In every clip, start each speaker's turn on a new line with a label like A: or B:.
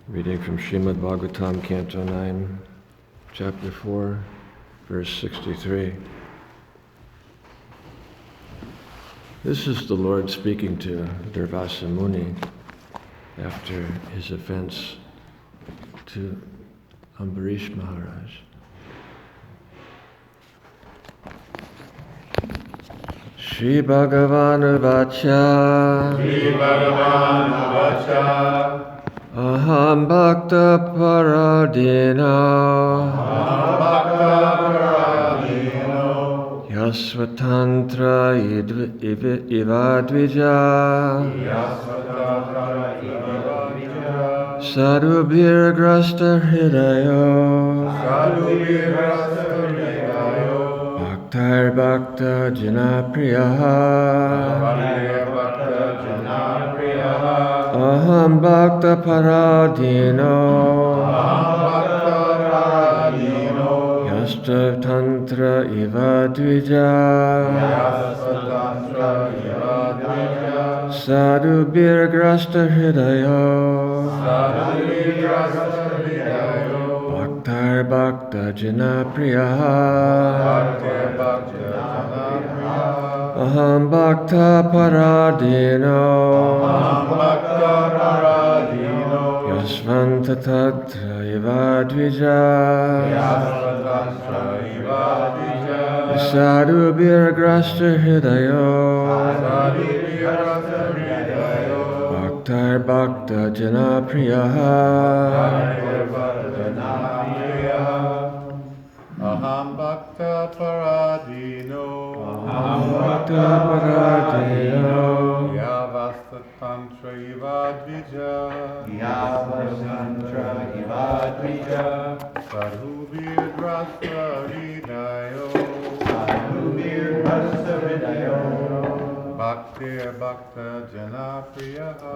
A: Reading from Srimad Bhagavatam, Canto 9, Chapter 4, Verse 63. This is the Lord speaking to Durvasa Muni after his offense to Ambarish Maharaj. Shri Bhagavan Vacha Aham Bhakta Paradino Yasvatantra Ivadvija Sadhubhir Grasta Hridayo Bhaktar Bhakta Janapriyaha Aham Bhakta Paradino Yasta Tantra Iva Dvija Sadhu Birgrasta Hridayo Bhaktar Bhakta Janapriyaha Aham Bhakta Paradino Yasvanta Tatra Iva Dvija Sadhu Birgrasta Hridayo Bhaktar Bhakta Janapriyaha
B: Aham Bhakta Paradino Yavasta Tantra Ivadvija Sadhubhir Grasta Hridayo Bhaktir Bhakta Janapriyaha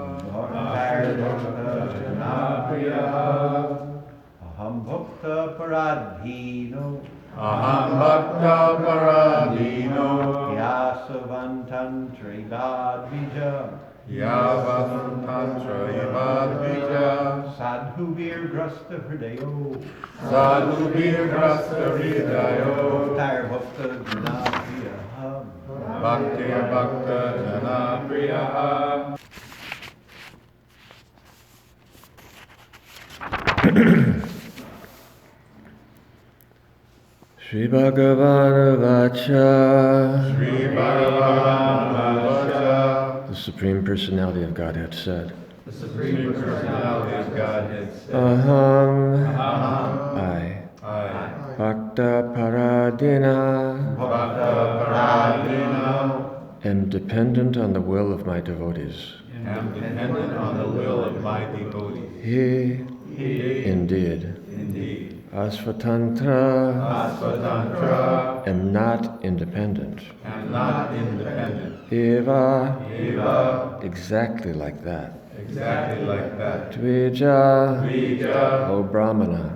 C: Aham Bhakta Paradino Yasavantantra Ivadvija Sadhubhir Grasta Hridayo Bhaktir Bhakta Janapriyaha
B: Bhaktir Bhakta Janapriyaha
A: Shri Bhagavan Vacha The Supreme Personality of Godhead said, Aham I Bhakta Paradina am dependent on the will of my devotees. He indeed Asvatantra am not independent. Eva exactly like that. Dvija O Brahmana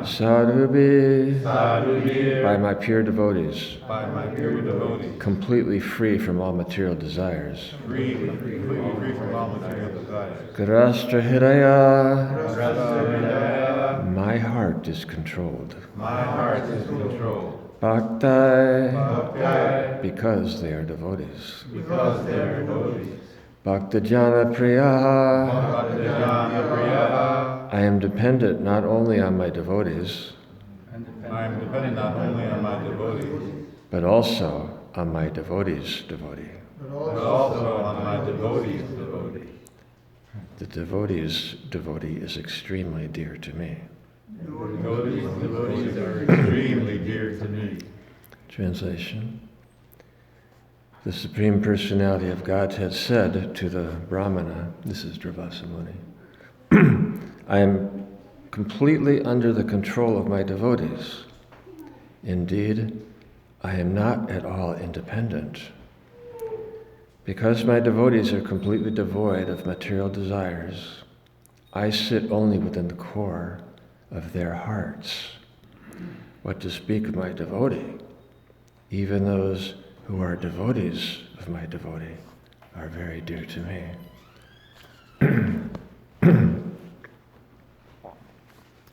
A: Sadhubhi by my pure devotees, completely free from all material desires. Grastra Hridaya my heart is controlled. Bhaktai because they are devotees. Bhakta Jana Priyaha I am dependent not only on my devotees, but also on my devotees' devotee. The devotee's devotee is extremely dear to me.
B: Devotees are extremely dear to me.
A: Translation. The Supreme Personality of Godhead said to the Brahmana, this is Durvasa Muni, I am completely under the control of my devotees. Indeed, I am not at all independent. Because my devotees are completely devoid of material desires, I sit only within the core of their hearts. What to speak of my devotee? Even those who are devotees of my devotee are very dear to me.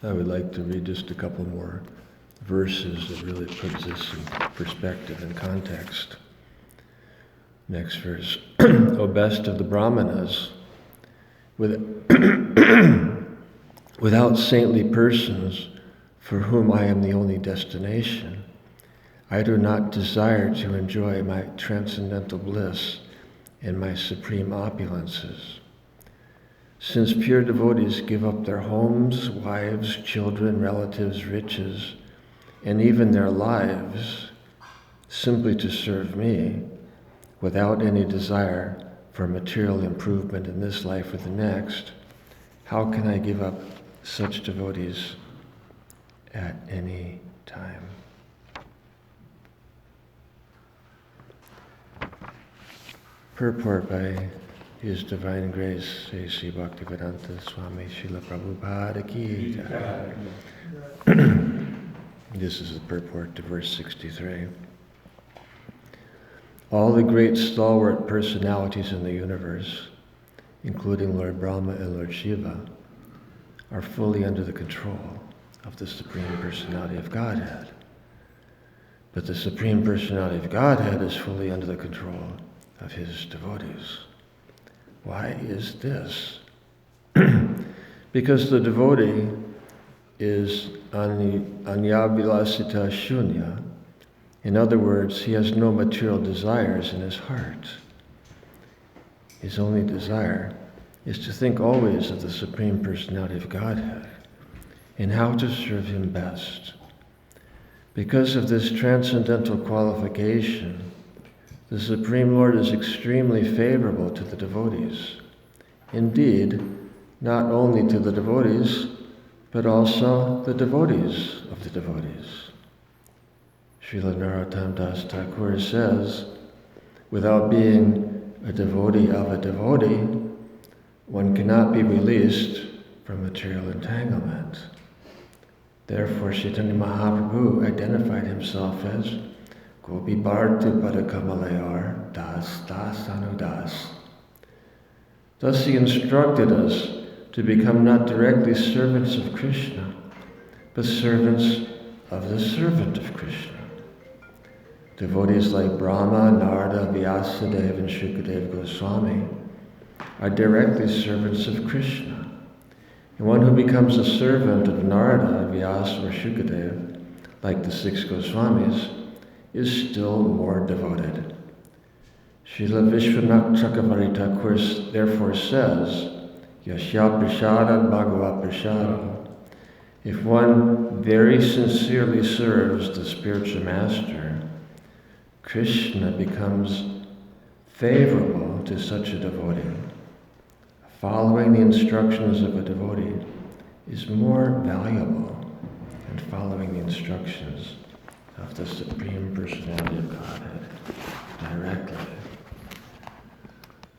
A: I would like to read just a couple more verses that really puts this in perspective and context. Next verse. O best of the Brahmanas, without saintly persons for whom I am the only destination, I do not desire to enjoy my transcendental bliss and my supreme opulences. Since pure devotees give up their homes, wives, children, relatives, riches, and even their lives simply to serve me, without any desire for material improvement in this life or the next, how can I give up such devotees at any time? Purport by His Divine Grace, A.C. Bhaktivedanta Swami Srila Prabhupada Ki Jai. This is the purport to verse 63. All the great stalwart personalities in the universe, including Lord Brahma and Lord Shiva, are fully under the control of the Supreme Personality of Godhead. But the Supreme Personality of Godhead is fully under the control of His devotees. Why is this? Because the devotee is anyabhilasita shunya. In other words, he has no material desires in his heart. His only desire is to think always of the Supreme Personality of Godhead and how to serve Him best. Because of this transcendental qualification, the Supreme Lord is extremely favorable to the devotees. Indeed, not only to the devotees, but also the devotees of the devotees. Srila Narottam Das Thakur says, without being a devotee of a devotee, one cannot be released from material entanglement. Therefore, Chaitanya Mahaprabhu identified himself as Gopi Bhartu Padakamalayar Das Das Anudas. Thus he instructed us to become not directly servants of Krishna, but servants of the servant of Krishna. Devotees like Brahma, Narada, Vyasadeva, and Shukadev Goswami are directly servants of Krishna. And one who becomes a servant of Narada, Vyasa, or Shukadev, like the 6 Goswamis, is still more devoted. Srila Vishwanath Chakravarti Thakur therefore says, Yashya Prasada Bhagava Prasada. If one very sincerely serves the spiritual master, Krishna becomes favorable to such a devotee. Following the instructions of a devotee is more valuable than following the instructions of the Supreme Personality of Godhead directly.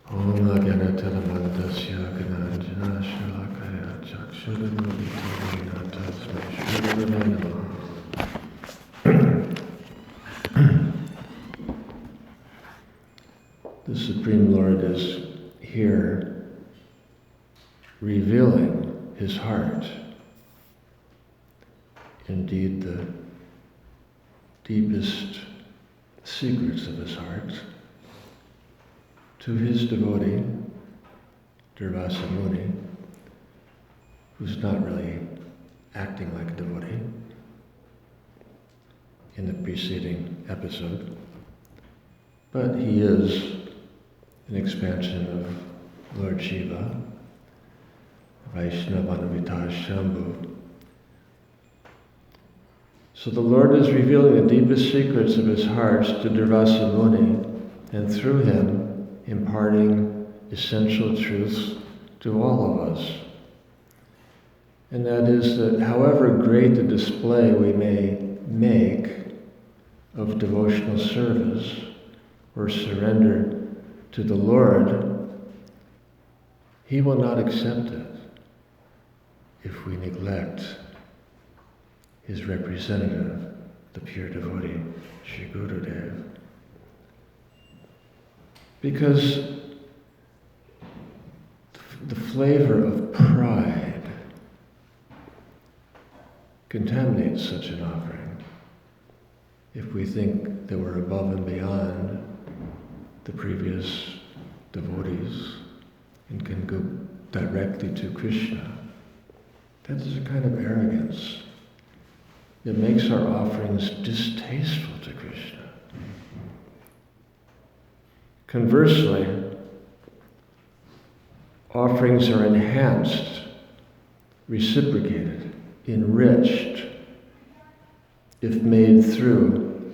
A: Om Agyanatalamantasya Gananjana Shalakaya Chakshudamuditavina Tasmai Shridhave Namaha. The Supreme Lord is here revealing His heart. Indeed, the deepest secrets of His heart to His devotee, Durvasa Muni, who's not really acting like a devotee in the preceding episode, but he is an expansion of Lord Shiva, Vaishnavanavita Shambhu. So the Lord is revealing the deepest secrets of His heart to Durvasa Muni, and through him imparting essential truths to all of us. And that is that however great a display we may make of devotional service or surrender to the Lord, He will not accept it if we neglect His representative, the pure devotee, Sri Gurudev. Because the flavor of pride contaminates such an offering. If we think that we're above and beyond the previous devotees and can go directly to Krishna, that is a kind of arrogance. It makes our offerings distasteful to Krishna. Conversely, offerings are enhanced, reciprocated, enriched, if made through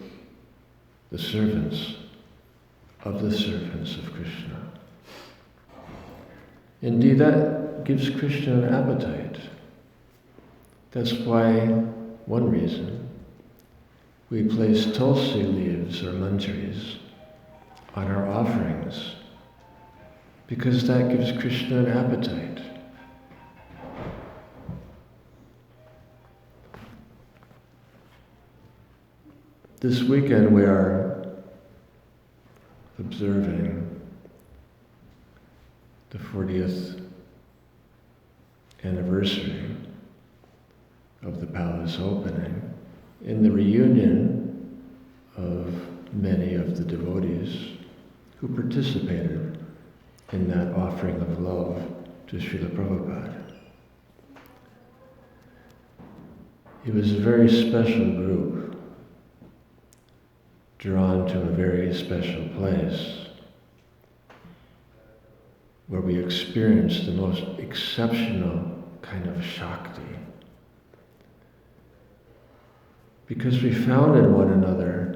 A: the servants of Krishna. Indeed, that gives Krishna an appetite. That's why, one reason, we place tulsi leaves or manjaris on our offerings, because that gives Krishna an appetite. This weekend we are observing the 40th anniversary of the palace opening, in the reunion of many of the devotees who participated in that offering of love to Srila Prabhupada. It was a very special group, drawn to a very special place, where we experienced the most exceptional kind of Shakti. Because we found in one another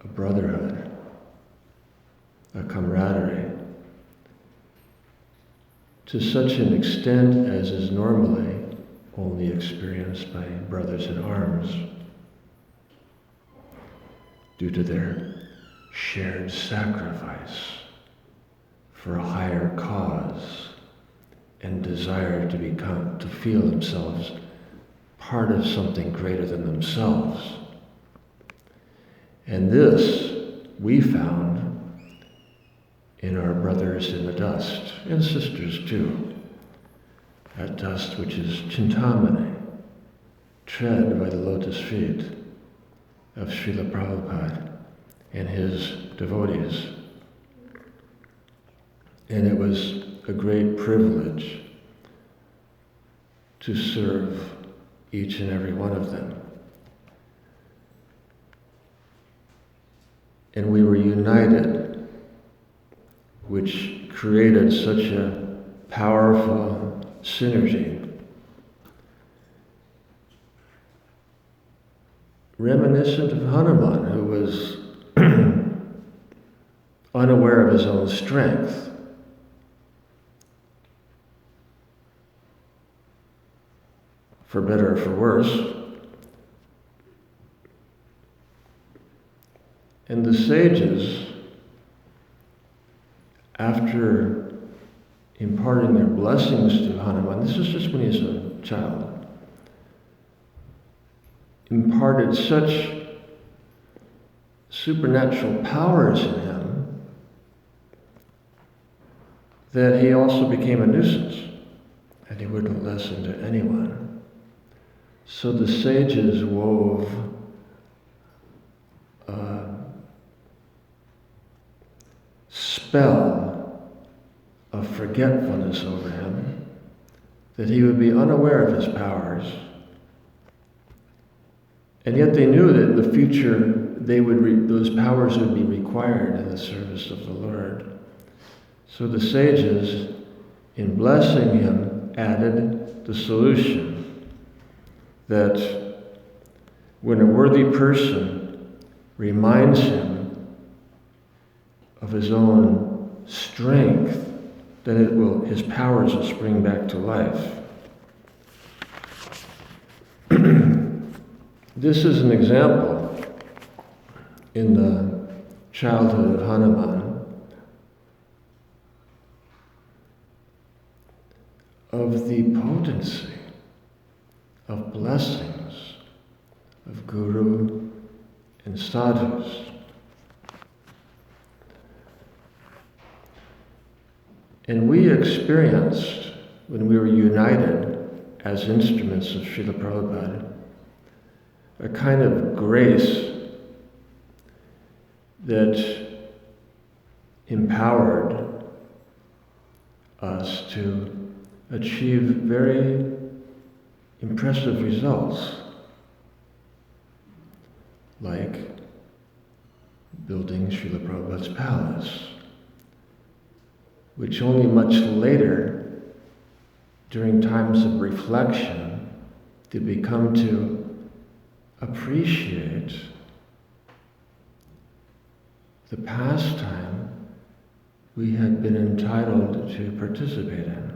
A: a brotherhood, a camaraderie, to such an extent as is normally only experienced by brothers in arms, due to their shared sacrifice for a higher cause and desire to feel themselves part of something greater than themselves. And this we found in our brothers in the dust, and sisters too. That dust which is Chintamani, tread by the lotus feet of Srila Prabhupada and his devotees. And it was a great privilege to serve each and every one of them. And we were united, which created such a powerful synergy. Reminiscent of Hanuman, who was unaware of his own strength. For better or for worse. And the sages, after imparting their blessings to Hanuman, this is just when he's a child, imparted such supernatural powers in him that he also became a nuisance, and he wouldn't listen to anyone. So the sages wove a spell of forgetfulness over him, that he would be unaware of his powers. And yet they knew that in the future those powers would be required in the service of the Lord. So the sages, in blessing him, added the solution that when a worthy person reminds him of his own strength, then his powers will spring back to life. This is an example in the childhood of Hanuman of the potency of blessings of Guru and sadhus. And we experienced, when we were united as instruments of Srila Prabhupada, a kind of grace that empowered us to achieve very impressive results, like building Srila Prabhupada's palace, which only much later, during times of reflection, did we come to appreciate the pastime we had been entitled to participate in,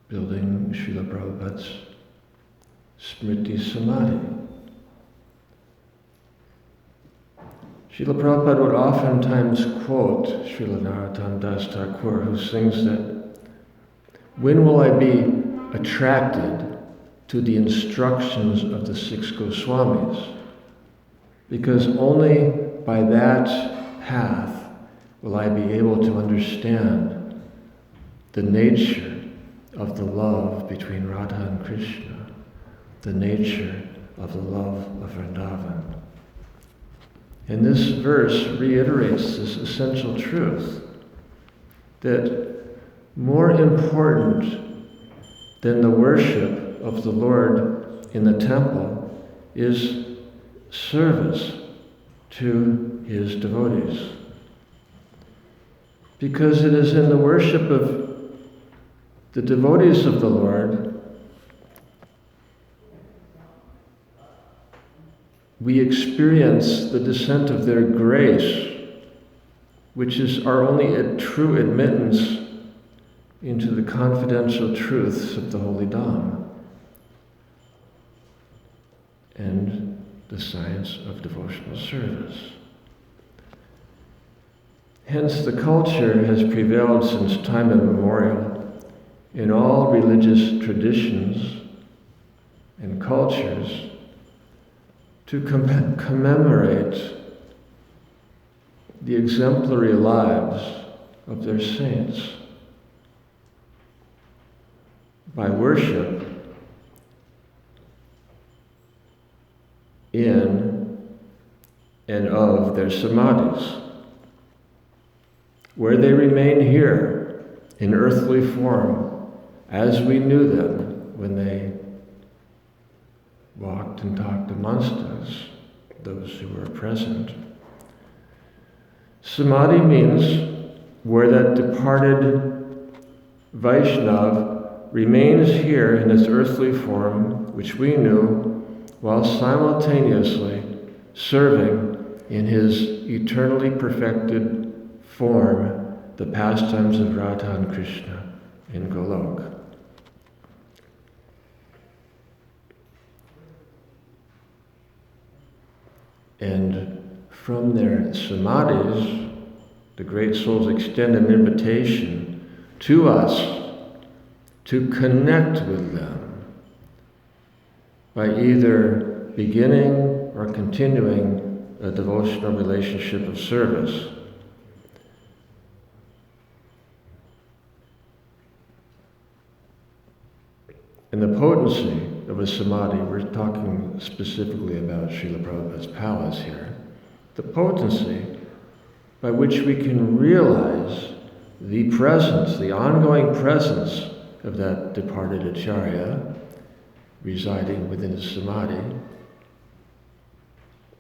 A: building Srila Prabhupada's Smriti Samadhi. Srila Prabhupada would oftentimes quote Srila Narottam Das Thakur, who sings that, "When will I be attracted to the instructions of the six Goswamis? Because only by that path will I be able to understand the nature of the love between Radha and Krishna, the nature of the love of Vrindaban." And this verse reiterates this essential truth, that more important than the worship of the Lord in the temple is service to his devotees. Because it is in the worship of the devotees of the Lord we experience the descent of their grace, which is our only true admittance into the confidential truths of the Holy Dham and the science of devotional service. Hence, the culture has prevailed since time immemorial in all religious traditions and cultures to commemorate the exemplary lives of their saints by worship in and of their samadhis, where they remain here in earthly form as we knew them when they walked and talked amongst us, those who were present. Samadhi means where that departed Vaishnav remains here in his earthly form, which we knew, while simultaneously serving in his eternally perfected form the pastimes of Radha and Krishna in Golok. And from their samadhis, the great souls extend an invitation to us to connect with them by either beginning or continuing a devotional relationship of service. And the potency of a samadhi, we're talking specifically about Srila Prabhupada's palace here, the potency by which we can realize the presence, the ongoing presence of that departed acharya residing within his samadhi,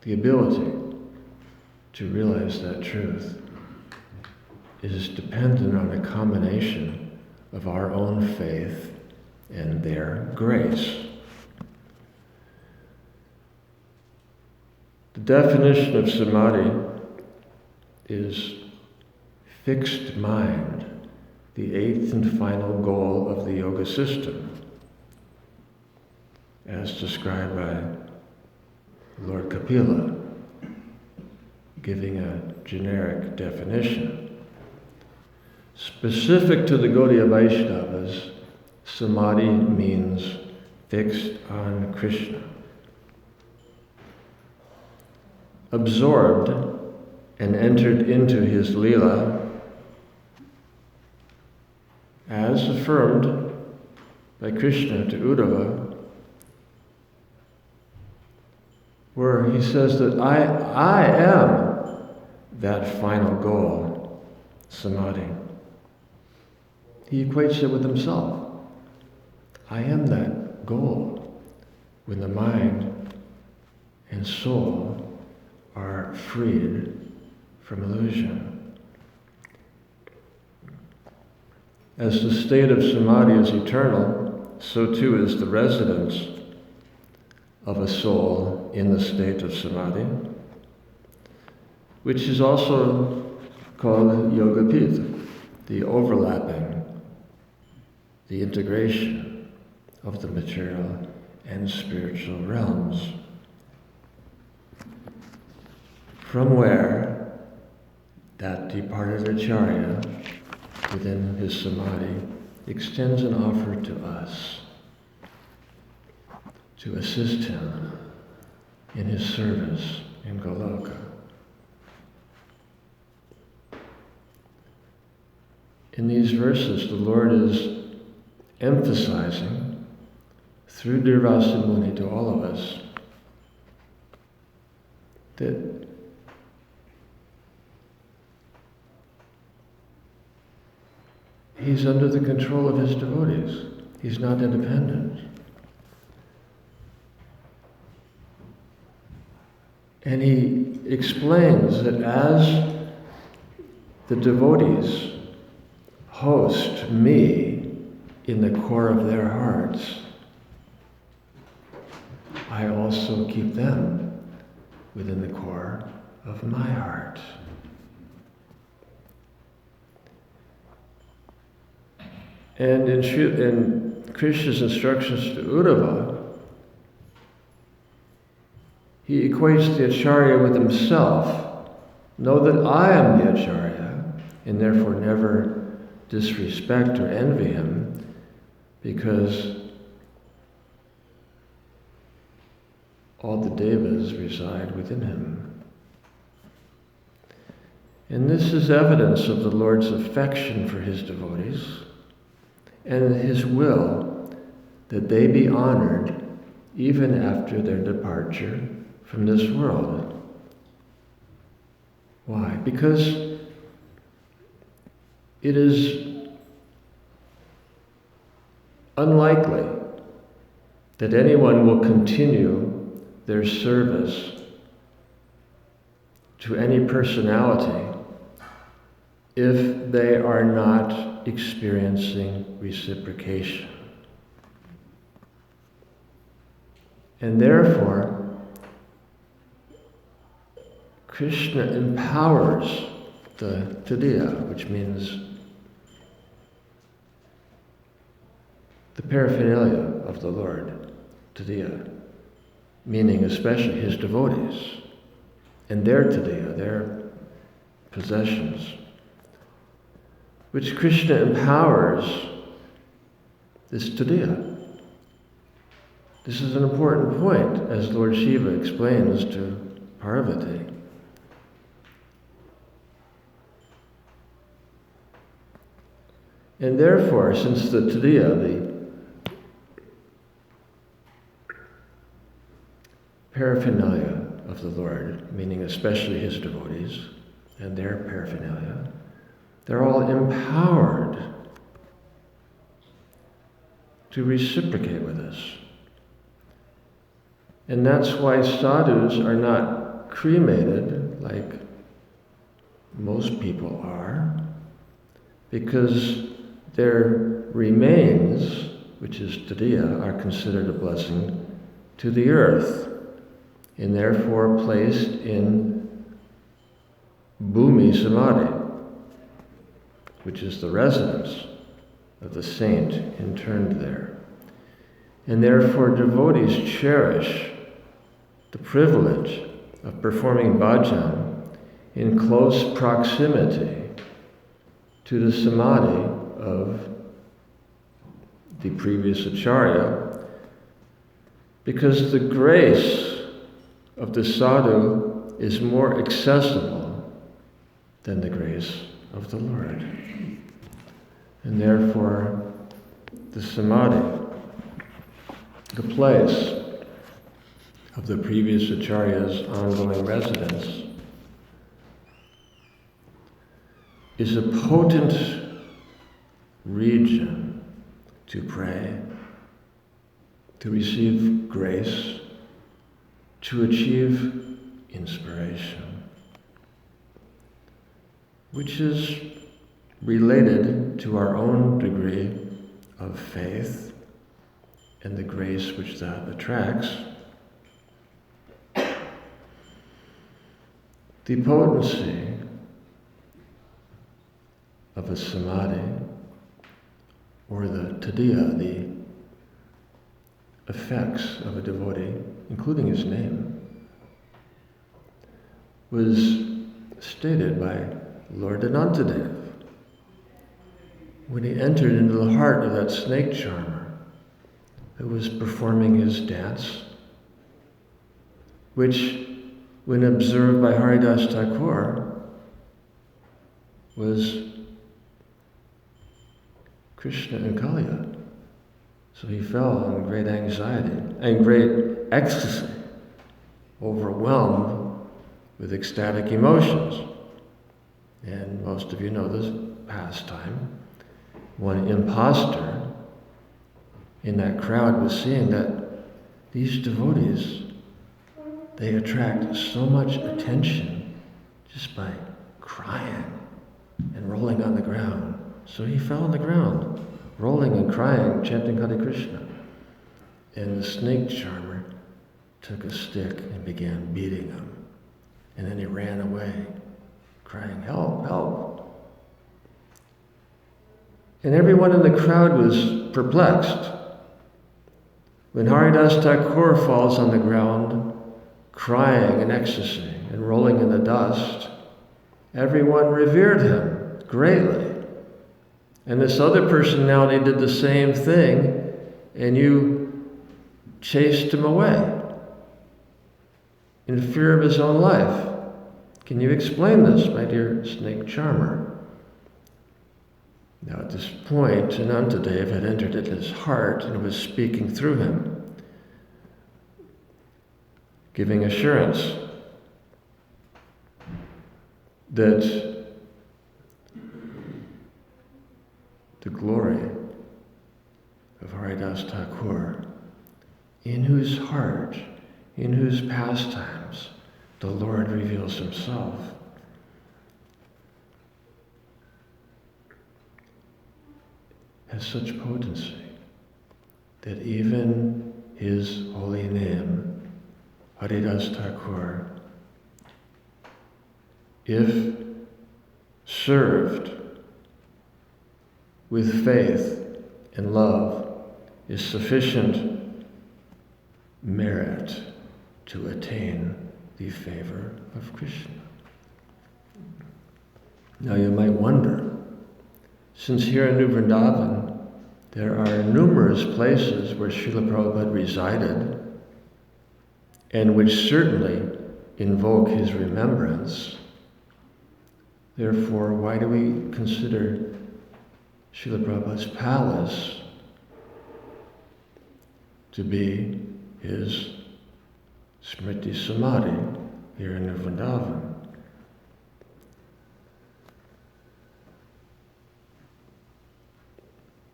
A: the ability to realize that truth is dependent on a combination of our own faith and their grace. The definition of samadhi is fixed mind, the eighth and final goal of the yoga system, as described by Lord Kapila, giving a generic definition. Specific to the Gaudiya Vaishnavas, samadhi means fixed on Krishna, absorbed and entered into his Leela, as affirmed by Krishna to Uddhava, where he says that I am that final goal, samadhi. He equates it with himself. I am that goal when the mind and soul are freed from illusion. As the state of samadhi is eternal, so too is the residence of a soul in the state of samadhi, which is also called yogapita, the overlapping, the integration of the material and spiritual realms, from where that departed acharya within his samadhi extends an offer to us to assist him in his service in Goloka. In these verses, the Lord is emphasizing through Durvasa Muni to all of us that he's under the control of his devotees. He's not independent. And he explains that as the devotees host me in the core of their hearts, I also keep them within the core of my heart. And in Krishna's instructions to Uddhava, he equates the acharya with himself. Know that I am the acharya, and therefore never disrespect or envy him, because all the devas reside within him. And this is evidence of the Lord's affection for his devotees and his will that they be honored even after their departure from this world. Why? Because it is unlikely that anyone will continue their service to any personality if they are not experiencing reciprocation. And therefore, Krishna empowers the Tadiya, which means the paraphernalia of the Lord, Tadiya, meaning especially his devotees, and their Tadiya, their possessions, which Krishna empowers this Tadiya. This is an important point, as Lord Shiva explains to Parvati. And therefore, since the Tadiya, the paraphernalia of the Lord, meaning especially his devotees and their paraphernalia, they're all empowered to reciprocate with us. And that's why sadhus are not cremated like most people are, because their remains, which is Tadiya, are considered a blessing to the earth, and therefore placed in Bhumi Samadhi, which is the residence of the saint interned there. And therefore devotees cherish the privilege of performing bhajan in close proximity to the samadhi of the previous acharya, because the grace of the sadhu is more accessible than the grace of the Lord. And therefore, the samadhi, the place of the previous Acharya's ongoing residence, is a potent region to pray, to receive grace, to achieve inspiration, which is related to our own degree of faith and the grace which that attracts. The potency of a samadhi, or the tadiya, the effects of a devotee, including his name, was stated by Lord Anantadev when he entered into the heart of that snake charmer who was performing his dance, which, when observed by Haridas Thakur, was Krishna and Kaliya. So he fell in great anxiety and great ecstasy, overwhelmed with ecstatic emotions. And most of you know this pastime. One imposter in that crowd was seeing that these devotees, they attract so much attention just by crying and rolling on the ground. So he fell on the ground, rolling and crying, chanting Hare Krishna. And the snake charmer took a stick and began beating him. And then he ran away, crying, "Help, help." And everyone in the crowd was perplexed. When Haridas Thakur falls on the ground, crying in ecstasy and rolling in the dust, everyone revered him greatly. And this other personality did the same thing, and you chased him away in fear of his own life. Can you explain this, my dear snake charmer? Now at this point, Anantadev had entered into his heart and was speaking through him, giving assurance that the glory of Haridas Thakur, in whose heart, in whose pastimes the Lord reveals himself, has such potency that even his holy name, Haridas Thakur, if served with faith and love, is sufficient merit to attain the favor of Krishna. Now you might wonder, since here in New Vrindaban, there are numerous places where Srila Prabhupada resided, and which certainly invoke his remembrance. Therefore, why do we consider Srila Prabhupada's palace to be his Smriti Samadhi here in New Vrindaban?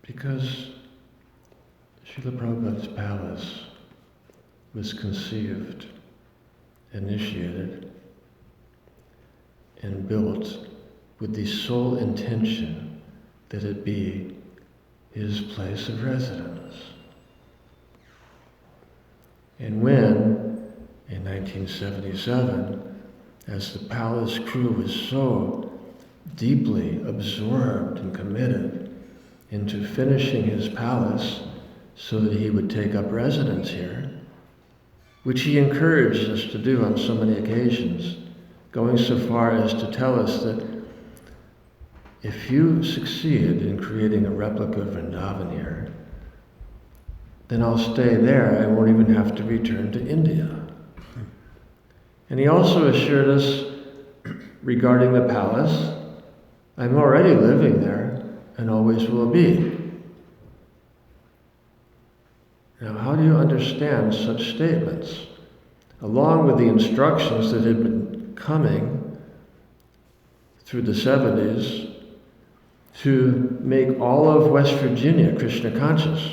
A: Because Srila Prabhupada's palace was conceived, initiated, and built with the sole intention that it be his place of residence. And when, in 1977, as the palace crew was so deeply absorbed and committed into finishing his palace so that he would take up residence here, which he encouraged us to do on so many occasions, going so far as to tell us that if you succeed in creating a replica of Vrindavan here, then I'll stay there. I won't even have to return to India. And he also assured us regarding the palace, I'm already living there and always will be. Now, how do you understand such statements? along with the instructions that had been coming through the 70s to make all of West Virginia Krishna conscious.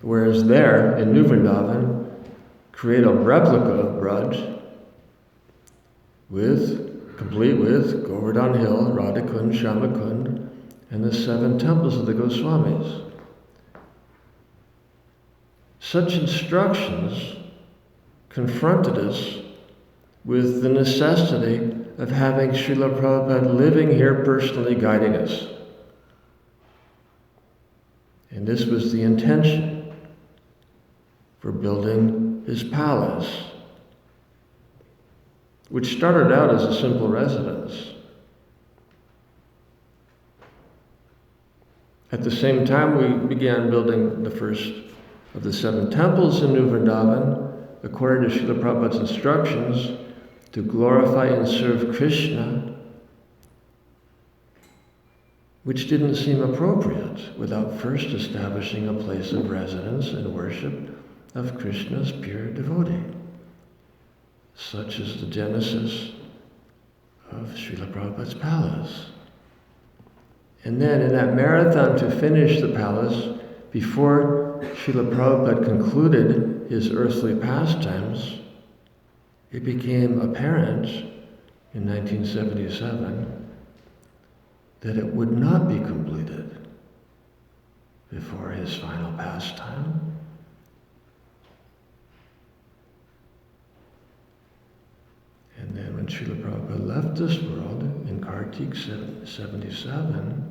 A: Whereas there, in New Vrindaban, create a replica of Braj complete with Govardhan Hill, Radhakund, Shamakund, and the 7 temples of the Goswamis. Such instructions confronted us with the necessity of having Srila Prabhupada living here personally guiding us. And this was the intention for building his palace, which started out as a simple residence. At the same time, we began building the first of the 7 temples in New Vrindaban, according to Srila Prabhupada's instructions, to glorify and serve Krishna, which didn't seem appropriate without first establishing a place of residence and worship of Krishna's pure devotee. Such is the genesis of Srila Prabhupada's palace. And then in that marathon to finish the palace, before Srila Prabhupada concluded his earthly pastimes, it became apparent in 1977 that it would not be completed before his final pastime. And then when Srila Prabhupada left this world in Kartik 77,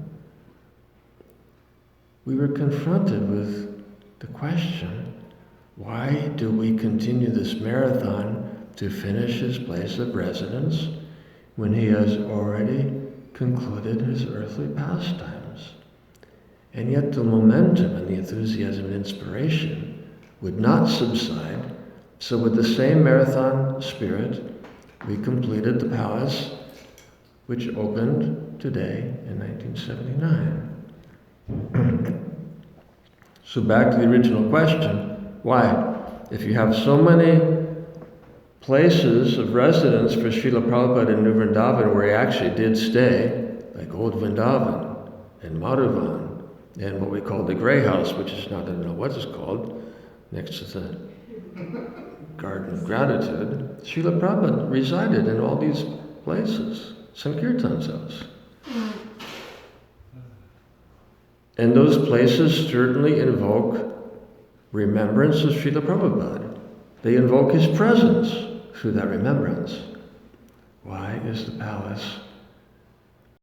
A: we were confronted with the question, why do we continue this marathon to finish his place of residence when he has already concluded his earthly pastimes? And yet the momentum and the enthusiasm and inspiration would not subside, so with the same marathon spirit, we completed the palace, which opened today in 1979. So back to the original question, why? If you have so many places of residence for Srila Prabhupada in New Vrindavan where he actually did stay, like Old Vrindavan and Madhuvan, and what we call the Grey House, which is not, I don't know what it's called, next to the Garden of Gratitude, Srila Prabhupada resided in all these places, Sankirtan's house. And those places certainly invoke remembrance of Srila Prabhupada. They invoke his presence through that remembrance. Why is the palace